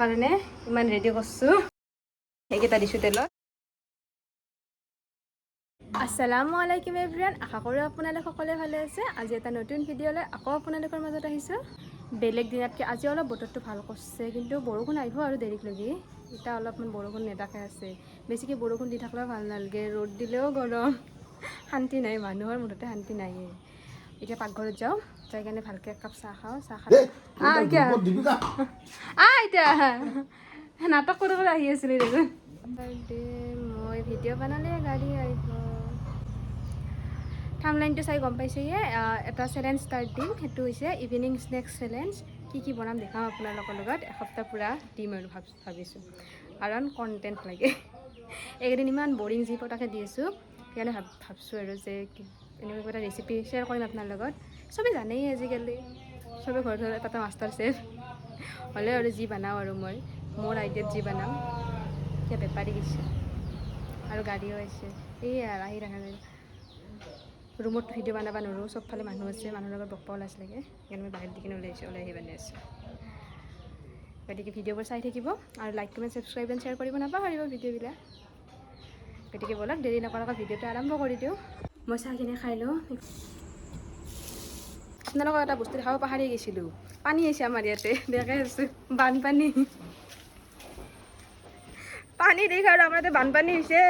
কাৰণে ইমান ৰেডি কৰছোঁ এইকেইটা দিছোঁ তেলত আসসালামু আলাইকুম এভৰিৱান আশা কৰোঁ আপোনালোক সকলোৱে ভালে আছে আজি এটা নতুন ভিডিঅ'লৈ আকৌ আপোনালোকৰ মাজত আহিছোঁ বেলেগ দিনতকৈ আজি অলপ বতৰটো ভাল কৰিছে কিন্তু বৰষুণ আহিব আৰু দেৰিলৈকে এতিয়া অলপমান বৰষুণ নেদাকে আছে বেছিকৈ বৰষুণ দি থাকিলেও ভাল নালাগে ৰ'দ দিলেও গৰম শান্তি নাই মানুহৰ মুঠতে শান্তি নাইয়ে এতিয়া পাকঘৰত যাওঁ যাই কাৰণে ভালকৈ একাপ চাহ খাওঁ চাহ খাওঁ এতিয়া নাটক কৰি আহি আছিলোঁ দেখোন মই ভিডিঅ' বনালে গাড়ী আহিব থাম্বনেইলটো চাই গম পাইছেয়ে এটা চেলেঞ্জ ষ্টাৰ্ট দিম সেইটো হৈছে ইভিনিং স্নেক্স চেলেঞ্জ কি বনাম দেখাম আপোনালোকৰ লগত এসপ্তাহ পূৰা দিম আৰু ভাবিছোঁ কাৰণ কণ্টেণ্ট লাগে এইকেইদিন ইমান বৰিং যি পটাকে দি আছোঁ সেইকাৰণে ভাবিছোঁ আৰু যে এনেকুৱা এটা ৰেচিপি শ্বেয়াৰ কৰিম আপোনাৰ লগত চবেই জানেই আজিকালি চবেই ঘৰত এটা মাষ্টাৰ চেফ হ'লেও আৰু যি বনাওঁ আৰু মই মোৰ আইডিয়াত যি বনাওঁ এতিয়া বেপাৰী গৈছে আৰু গাড়ীও আহিছে এই আহি দেখা যায় ৰুমত ভিডিঅ' বনাব নোৱাৰোঁ চবফালে মানুহ আছে মানুহৰ লগত বকবা ওলাইছে লাগে সেইকাৰণে মই বাহিৰত দিকেনে ওলাই আহি বান্ধি আছোঁ গতিকে ভিডিঅ'বোৰ চাই থাকিব আৰু like comment subscribe and share কৰিব নাপাহৰিব ভিডিঅ'বিলাক গতিকে ব'লক দেৰি নকৰাকৈ ভিডিঅ'টো আৰম্ভ কৰি দিওঁ মই চাহখিনি খাই লওঁ আপোনালোকৰ এটা বস্তু দেখাব পাহৰি গৈছিলোঁ পানী আহিছে আমাৰ ইয়াতে দেখাই আছোঁ বানপানী পানী দেখা আৰু আমাৰ ইয়াতে বানপানী হৈছে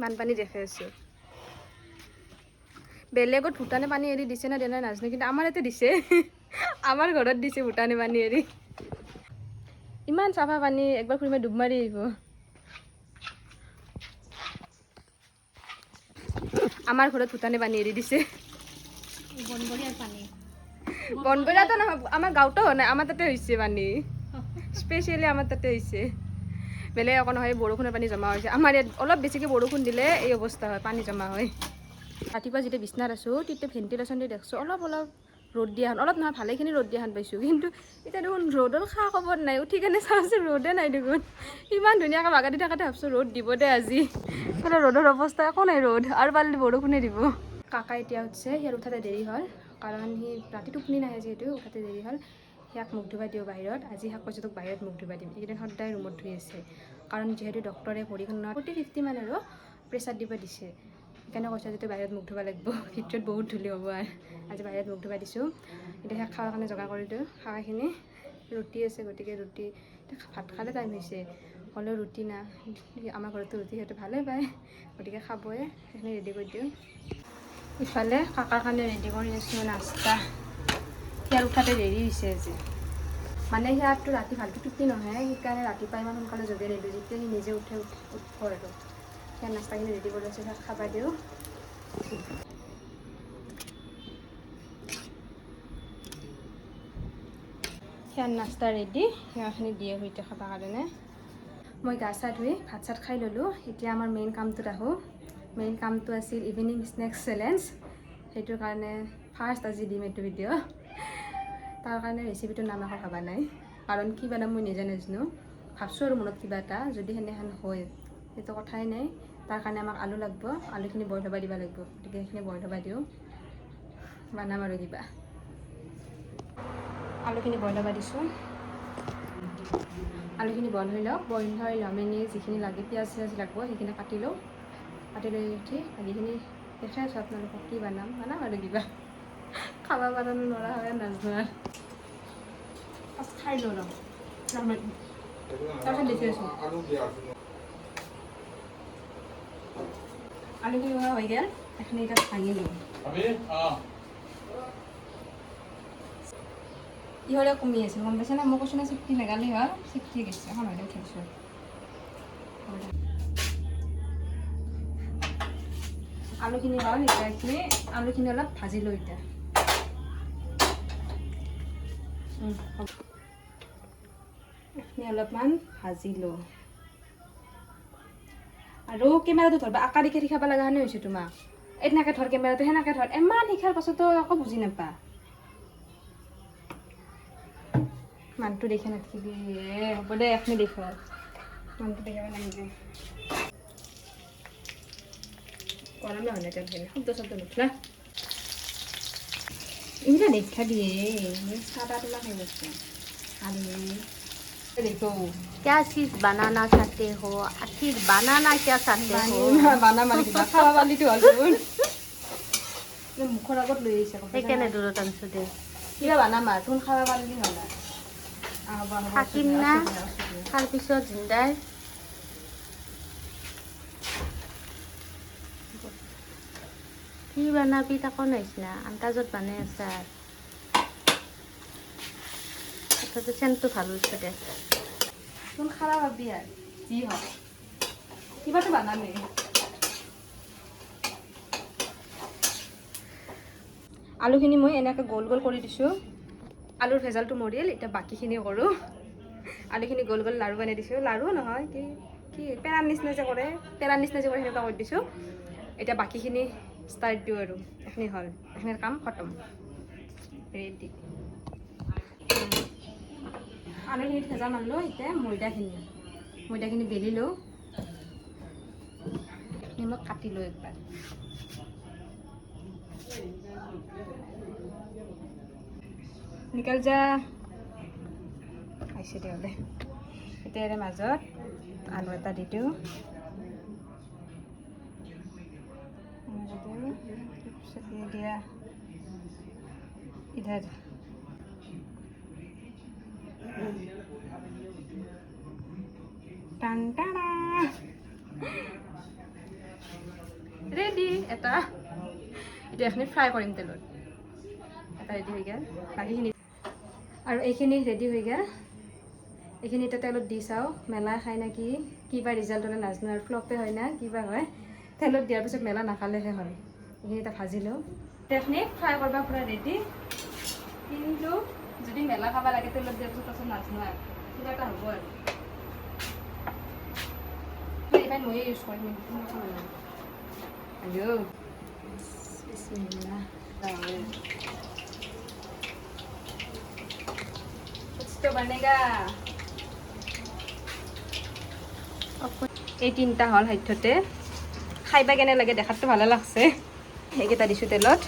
বানপানী দেখাই আছোঁ বেলেগত ভূটানে পানী এৰি দিছে না দিয়া নাই নাজানো কিন্তু আমাৰ ইয়াতে দিছে আমাৰ ঘৰত দিছে ভূটানে পানী এৰি ইমান চাফা পানী একবাৰ ফুৰিব ডুব মাৰি আহিব আমাৰ ঘৰত ভূটানে পানী এৰি দিছে বনবৰীয়াতো নহয় আমাৰ গাঁৱতো হোৱা নাই আমাৰ তাতে হৈছে পানী স্পেচিয়েলি আমাৰ তাতে হৈছে বেলেগ একো নহয় বৰষুণৰ পানী জমা হৈছে আমাৰ ইয়াত অলপ বেছিকৈ বৰষুণ দিলে এই অৱস্থা হয় পানী জমা হয় ৰাতিপুৱা যেতিয়া বিচনাত আছোঁ তেতিয়া ভেণ্টিলেশ্যন দি দেখিছোঁ অলপ ৰ'দ দিয়াখন অলপ নহয় ভালেখিনি ৰ'দ দিয়াখন পাইছোঁ কিন্তু এতিয়া দেখোন ৰ'দৰ খা খবৰ নাই উঠি কেনে চাওঁচোন ৰ'দে নাই দেখোন ইমান ধুনীয়াকৈ বাগা দি থাকোঁতে ভাবছোঁ ৰ'দ দিব দে আজি তাতে ৰ'দৰ অৱস্থা একো নাই ৰ'দ আৰু পাৰিলে বৰষুণে দিব কাকা এতিয়া উঠছে সিয়াৰ উঠাতে দেৰি হ'ল কাৰণ সি ৰাতি টোপনি নাহে যিহেতু উঠাতে দেৰি হ'ল সিয়াক মুখ ধুবা দিওঁ বাহিৰত আজি শাক পাচলিক বাহিৰত মুখ ধুবা দিম এইকেইদিন সদায় ৰুমত ধুই আছে কাৰণ যিহেতু ডক্টৰে ভৰিখনত 40-50 মান আৰু প্ৰেছাৰ দিব দিছে সেইকাৰণে কৈছে যিটো বাহিৰত মুখ ধুবা লাগিব ভিতৰত বহুত ধূলি হ'ব আৰু আজি বাহিৰত মুখ ধুবা দিছোঁ এতিয়া সেয়া খাৱাৰ কাৰণে যোগাৰ কৰি দিওঁ খাৱাখিনি ৰুটি আছে গতিকে ৰুটি ভাত খালে টাইম হৈছে হ'লেও ৰুটি না আমাৰ ঘৰতো ৰুটি সিহঁতে ভালেই পায় গতিকে খাবই সেইখিনি ৰেডি কৰি দিওঁ ইফালে কাকাৰ কাৰণে ৰেডি কৰি আছোঁ নাস্তা সিয়াৰ উঠাতে দেৰি হৈছে আজি মানে সিয়াৰটো ৰাতি ভালকৈ টোপনি নহয় সেইকাৰণে ৰাতিপুৱা ইমান সোনকালে জগিয়ে নিদিওঁ যেতিয়া সি নিজে উঠিব আৰু সিয়াৰ নাস্তাখিনি ৰেডি কৰি আছোঁ সিয়াক খাব দিওঁ সিয়াৰ নাস্তা ৰেডি সিয়াৰখিনি দিয়ে সৈতে খাবৰ কাৰণে মই গা চা ধুই ভাত চাত খাই ল'লোঁ এতিয়া আমাৰ মেইন কামটোত আহোঁ মেইন কামটো আছিল ইভিনিং স্নেক্স চেলেঞ্জ সেইটোৰ কাৰণে ফাৰ্ষ্ট আজি দিম এইটো ভিডিঅ' তাৰ কাৰণে ৰেচিপিটোৰ নাম একো ভবা নাই কাৰণ কি বনাম মই নিজে নাজানো ভাবছোঁ আৰু মনত কিবা এটা যদি সেনেহেন হয় সেইটো কথাই নাই তাৰ কাৰণে আমাক আলু লাগিব আলুখিনি বইল হ'ব দিব লাগিব গতিকে সেইখিনি বইল হ'ব দিওঁ বনাম আৰু কিবা আলুখিনি বইল হ'ব দিছোঁ আলুখিনি বইল হৈ লওক বইল হৈ লমেনি যিখিনি লাগে পিঁয়াজ চিয়াজ লাগিব সেইখিনি কাটি লওঁ কাটি লৈ উঠি বাকীখিনি দেখাই আছোঁ আপোনালোকক কি বনাম আৰু কিবা খাব পৰা নোৱাৰা হয় নাজানো আৰু খাই লওঁ তাৰপিছত দেখি আছোঁ আলুখিনি হৈ গ'ল এইখিনি এতিয়া ভাঙি দিওঁ ইহঁতে কমি আছে গম পাইছে না মই কৈছোঁ না চিফটি লগালে হয় চিফটি গৈছে এখন হ'লে উঠাইছোঁ আলুখিনি হ'ল এতিয়া আলুখিনি অলপ ভাজি লৈ এতিয়া এইখিনি অলপমান ভাজি লওঁ আৰু কেমেৰাটো ধৰবা আকা দিকে শিকাব লগা হেনে হৈছে তোমাক এনেকৈ ধৰ কেমেৰাটো সেনেকৈ ধৰ ইমান শিকাৰ পাছতো আকৌ বুজি নাপা মানুহটো দেখে নাথাকিবি হ'ব দে এখনি দেখ মানুহটো দেখাব নালাগে গৰমে হয় না তেলখিনি শব্দ নুঠলা इनका देखा दिए सादा तुला खाई बसते अरे देखो क्या चीज बनाना चाहते हो आखिर बनाना क्या चाहते हो बाना मारी किबा खावा वाली तो हलबुन ने मुखर আগত লৈ আহিছে সেইকাৰণে দূৰত আনিছো দে কিবা বানা মা তুন খাৱা পালি হলা থাকিম না তাৰপিছত জিন্দাই কি বানাবি তাকো নাইছ না আন্দাজত বানাই আছা এটাতে চেনটো ভাল হৈছে দে তুন খাৱা ভাবি আর জি হয় কিবা তো বানামে আলুখিনি মই এনেকৈ গোল গোল কৰি দিছোঁ আলুৰ ভেজালটো মৰিল এতিয়া বাকীখিনি কৰোঁ আলুখিনি গোল গোল লাড়ু বনাই দিছোঁ লাড়ু নহয় কি কি পেৰাৰ নিচিনা যে কৰে সেনেকুৱা কৰি দিছোঁ এতিয়া বাকীখিনি ষ্টাৰ্ট দিওঁ আৰু এইখিনি হ'ল এইখিনিৰ কাম খতম ৰেডি আলুখিনিত ভেজাল মাৰিলোঁ এতিয়া ময়দাখিনি বেলি লওঁ নিমখ কাটি লওঁ একবাৰ নিকাল যা আহিছে তেতিয়াহ'লে এতিয়া ইয়াৰে মাজত আলু এটা দি দিওঁ দিয়া ইধাৰ টান টানা ৰেডি এটা এতিয়া এইখিনি ফ্ৰাই কৰিম তেলত এটা ৰেডি হৈ গ'ল বাকীখিনি আৰু এইখিনি ৰেডি হৈ গ'ল এইখিনি এতিয়া তেলত দি চাওঁ মেলা খাই না কিবা ৰিজাল্ট হ'লে নাজানো আৰু ফ্লপে হয় না কিবা হয় তেলত দিয়াৰ পিছত মেলা নাখালেহে হয় এইখিনি এটা ভাজি লওঁ এইখিনি ফ্ৰাই কৰিব পূৰা ৰেডি কিন্তু যদি মেলা খাব লাগে তেলত দিয়াৰ পিছত পাছত নাজানো আৰু কিবা এটা হ'ব আৰু এইবাৰ ময়ে ইউজ কৰিম আইঅ বিসমিল্লাহ तो बनेगा এই তিনিটা হ'ল সাধ্যতে খাইবা কেনে লাগে দেখাততো ভালো লাগছে সেইকেইটা দিছোঁ তেলত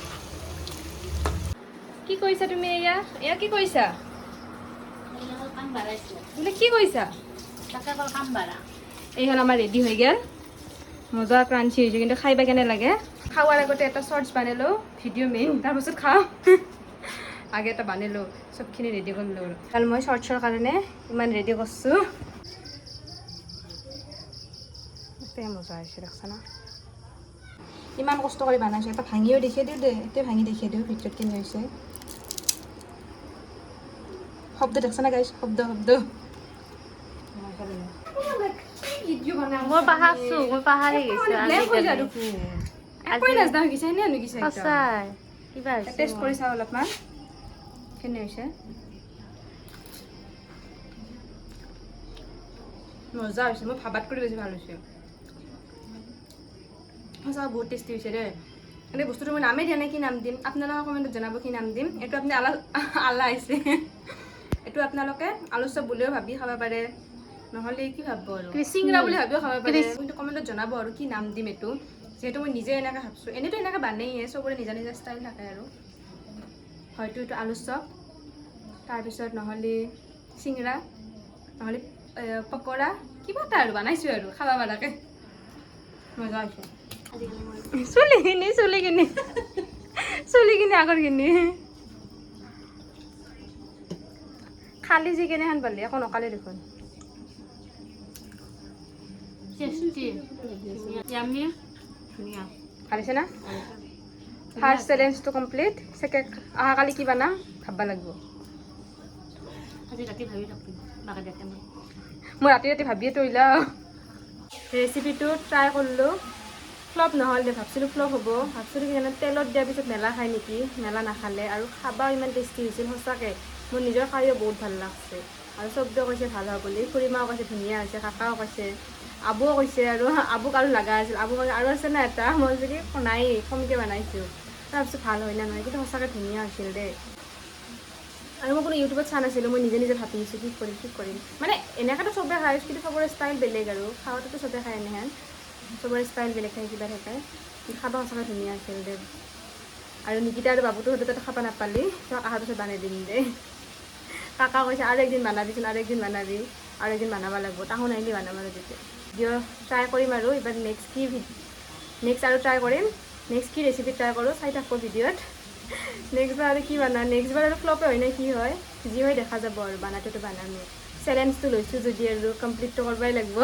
কি কৰিছা তুমি এয়া এয়া কি কৰিছা বোলে কি কৰিছা এই হ'ল আমাৰ ৰেডি হৈ গ'ল মজা ক্ৰাঞ্চি হৈছে কিন্তু খাইবা কেনে লাগে খাওয়াৰ আগতে এটা শৰ্টস বানালো ভিডিও মেইন তাৰপিছত খাওঁ আগে এটা বানালো সবখিনি ৰেডি কৰিলোঁ কাল মই শৰ্টসৰ কাৰণে ইমান ৰেডি কৰিছোঁ এতে মজা হৈছে দেখছা না ইমান কষ্ট কৰি বানাইছোঁ এটা ভাঙিও দেখিয়ে দিওঁ দে এতিয়া ভাঙি দেখিয়ে দিওঁ ভিতৰত কেনে হৈছে শব্দ দেখছা না গাইছ শব্দ মই পাহাৰি গৈছোঁ একোৱেই নাজনা হৈ গৈছে এনে হৈ গৈছে সঁচাই কিবা টেষ্ট কৰি চাওঁ অলপমান কেনে হৈছে মজা হৈছে মই ভাবাত কৰি বেছি ভাল হৈছে সঁচা বহুত টেষ্টি হৈছে দেই এনে বস্তুটো মই নামেই দিয়া নাই কি নাম দিম আপোনালোকে কমেণ্টত জনাব কি নাম দিম এইটো আপুনি আলা আহিছে এইটো আপোনালোকে আলু চপ বুলিও ভাবি খাব পাৰে নহ'লে কি ভাবিব আৰু চিংৰা বুলি ভাবিও খাব পাৰে কিন্তু কমেণ্টত জনাব আৰু কি নাম দিম এইটো যিহেতু মই নিজে এনেকৈ ভাবছোঁ এনেইতো এনেকৈ বানেয়ে চবৰে নিজা নিজা ষ্টাইল থাকে আৰু হয়তো এইটো আলু চপ তাৰপিছত নহ'লে চিংৰা নহ'লে পকৰা কিবা এটা আৰু বনাইছোঁ আৰু খাব পৰাকৈ মজা হৈছে চুলিখিনি আগৰখিনি খালি যি কেনেহেন পালি একো নকালে দেখোন ভালিছে না ফাৰ্ষ্ট চেলেঞ্জটো কমপ্লিট ছেকেণ্ড অহাকালি কি বনাম ভাবিব লাগিব মই ৰাতি ভাবিয়ে তৰিলাও ৰেচিপিটো ট্ৰাই কৰিলোঁ ফ্লপ নহ'ল দে ভাবছিলোঁ ফ্লপ হ'ব ভাবছিলোঁ কি জানে তেলত দিয়াৰ পিছত মেলা খায় নেকি মেলা নাখালে আৰু খাবাও ইমান টেষ্টি হৈছিল সঁচাকৈ মোৰ নিজৰ খাইও বহুত ভাল লাগছে আৰু চবেই কৈছে ভাল হয় বুলি খুৰীমাও কৈছে ধুনীয়া হৈছে কাকাও কৈছে আবুও কৈছে আৰু আবুক আৰু লগা আছিল আবু কৈছে আৰু আছে না এটা মই যদি নাই কমকৈ বনাইছোঁ তাৰপিছত ভাল হয় না নহয় কিন্তু সঁচাকৈ ধুনীয়া হৈছিল দেই আৰু মই কোনো ইউটিউবত চোৱা নাছিলোঁ মই নিজে নিজে ভাবিছোঁ কি কৰিম মানে এনেকৈতো চবেই খাই কিন্তু চবৰে ষ্টাইল বেলেগ আৰু খাওঁতেতো চবেই খাই এনেহেন চবৰে ষ্টাইল বেলেগ থাকে কিবা থাকে খাব সঁচাকৈ ধুনীয়া আছিল দে আৰু নিকিতা আৰু বাবুটো তাতে খাব নাপালি তো অহাৰ পিছত বানাই দিম দে কাকা কৈছে আৰু একদিন বানাবিচোন আৰু একদিন বানাবি আৰু একদিন বানাব লাগিব তাহোন আহিলে বানাব লাগিব ভিডিঅ' ট্ৰাই কৰিম আৰু এইবাৰ নেক্সট আৰু ট্ৰাই কৰিম নেক্সট কি ৰেচিপি ট্ৰাই কৰোঁ চাই থাকোঁ ভিডিঅ'ত নেক্সটবাৰ আৰু কি বানাম নেক্সটবাৰ আৰু ফ্লপে হয় নে কি হয় যি হয় দেখা যাব আৰু বানাটোতো বানামেই চেলেঞ্জটো লৈছোঁ যদি আৰু কমপ্লিটটো কৰিবই লাগিব